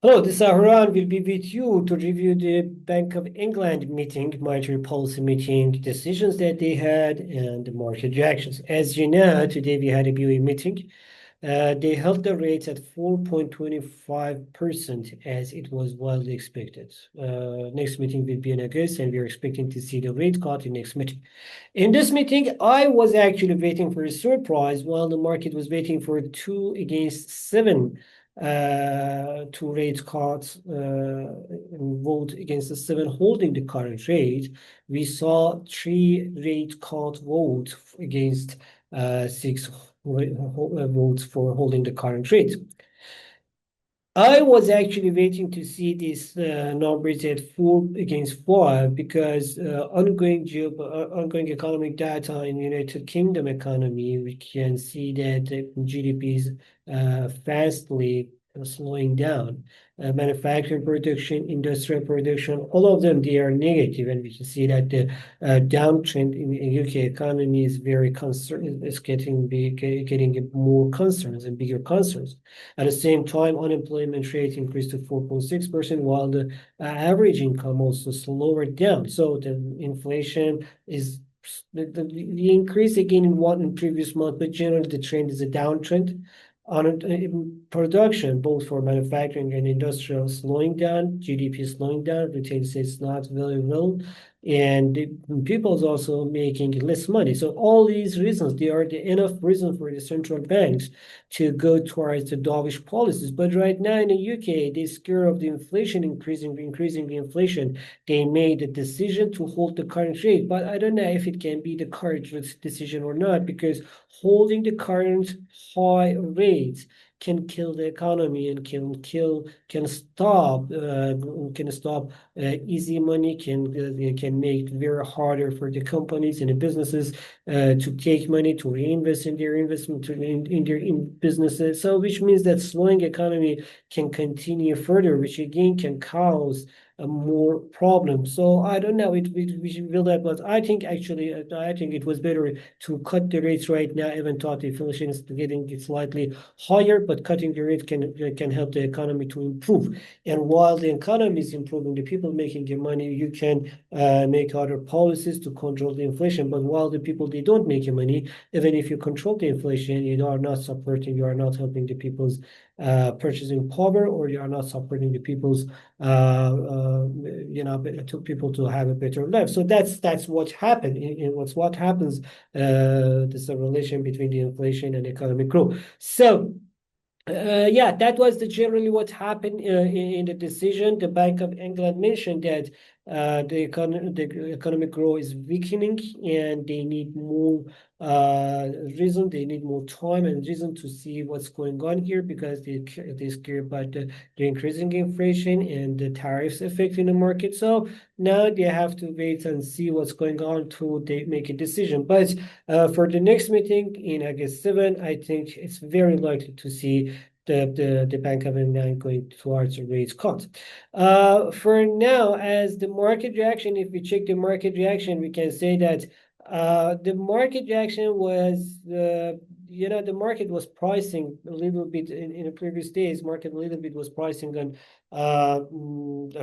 Hello, this is Ahran will be with you to review the Bank of England meeting, monetary policy meeting, decisions that they had, and the market reactions. As you know, today we had a BOE meeting. They held the rates at 4.25% as it was widely expected. Next meeting will be in August, and we are expecting to see the rate cut in next meeting. In this meeting, I was actually waiting for a surprise while the market was waiting for 2 against 7 to rate cuts vote against the 7 holding the current rate. We saw 3 rate cut votes against 6 votes for holding the current rate. I was actually waiting to see these numbers at 4 against 5 because ongoing economic data in United Kingdom economy, we can see that the GDP is fastly slowing down. Manufacturing production, industrial production, all of them, they are negative, and we can see that the downtrend in the UK economy is very concern, is getting big, getting more concerns and bigger concerns. At the same time, unemployment rate increased to 4.6%, while the average income also slowed down. So the inflation is the increase again in previous month, but generally the trend is a downtrend. On production, both for manufacturing and industrial, slowing down, GDP slowing down, retail sales not very well, and people is also making less money. So all these reasons, they are enough reason for the central banks to go towards the dovish policies. But right now in the UK, they scare of the inflation increasing the inflation. They made a decision to hold the current rate, but I don't know if it can be the correct decision or not, because holding the current high rates can kill the economy and can stop easy money, can make it very harder for the companies and the businesses to take money to reinvest in their investment in their businesses. So which means that slowing economy can continue further, which again can cause more problems. So I don't know. We should build that, but I think actually, I think it was better to cut the rates right now, even though the inflation is getting slightly higher. But cutting the rate can help the economy to improve. And while the economy is improving, the people making their money, you can make other policies to control the inflation. But while the people they don't make your money, even if you control the inflation, you are not supporting, you are not helping the people's purchasing power, or you are not supporting the people's to people to have a better life. So that's what happened. What's what happens. There's a relation between the inflation and economic growth. So yeah, that was generally what happened in the decision. The Bank of England mentioned that the economic growth is weakening, and they need more reason, they need more time and reason to see what's going on here, because they scare about the increasing inflation and the tariffs affecting the market. So now they have to wait and see what's going on to they make a decision. But for the next meeting in August 7, I think it's very likely to see the Bank of England going towards a rate cut. For now, as the market reaction, if we check the market reaction, we can say that the market reaction was, the market was pricing a little bit in the previous days. Market a little bit was pricing on a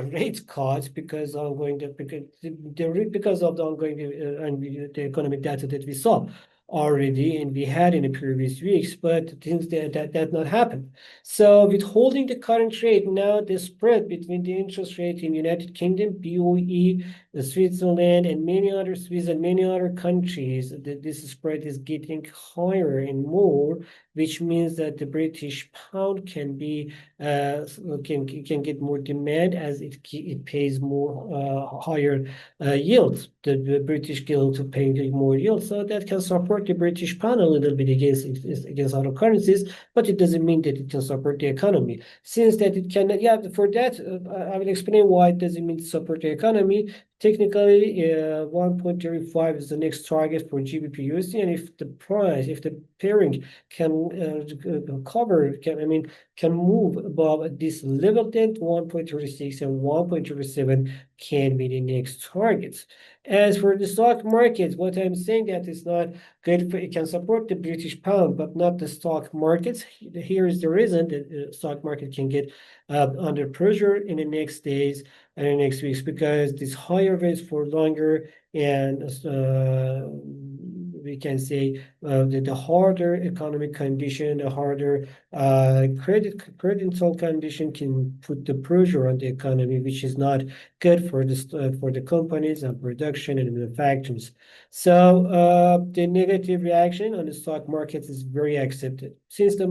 rate cut because because of the ongoing and the economic data that we saw already and we had in the previous weeks, but things that not happen. So with holding the current rate, now the spread between the interest rate in United Kingdom, BOE, Switzerland, and many other Swiss and many other countries, this spread is getting higher and more, which means that the British pound can be can get more demand as it pays more higher yields. The British gilt to pay more yield, so that can support the British pound a little bit against other currencies, but it doesn't mean that it can support the economy. Since that it can, yeah, for that I will explain why it doesn't mean to support the economy. Technically, 1.35 is the next target for GBP USD, and if the pairing can can move above this level, then 1.36 and 1.37 can be the next targets. As for the stock market, what I'm saying that is not good for, it can support the British pound, but not the stock markets. Here is the reason that the stock market can get under pressure in the next days and the next weeks, because this higher rates for longer, and we can say the harder economic condition, the harder credital condition can put the pressure on the economy, which is not good for the companies and production and manufacturers. So the negative reaction on the stock market is very accepted. Since the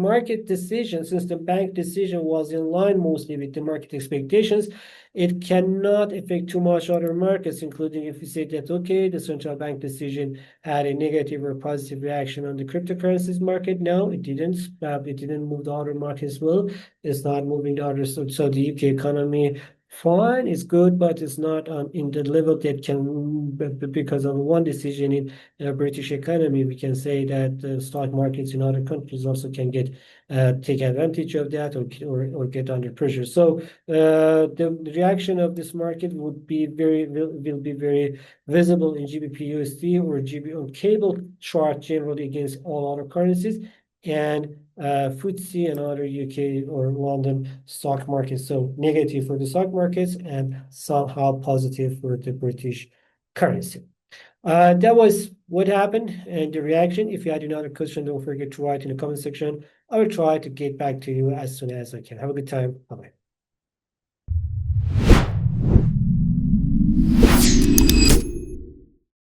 bank decision was in line mostly with the market expectations, it cannot affect too much other markets, including if we say that, okay, the central bank decision had a negative or positive reaction on the cryptocurrencies market. No, it didn't. It didn't move the other markets well. It's not moving the others. So the UK economy, fine, it's good, but it's not in the level that can, because of one decision in the British economy, we can say that the stock markets in other countries also can get take advantage of that, or get under pressure. So the reaction of this market would be will be very visible in GBP USD or GB on cable chart generally against all other currencies, and FTSE and other UK or London stock markets. So negative for the stock markets and somehow positive for the British currency. That was what happened and the reaction. If you had another question, don't forget to write in the comment section. I will try to get back to you as soon as I can. Have a good time. Bye-bye.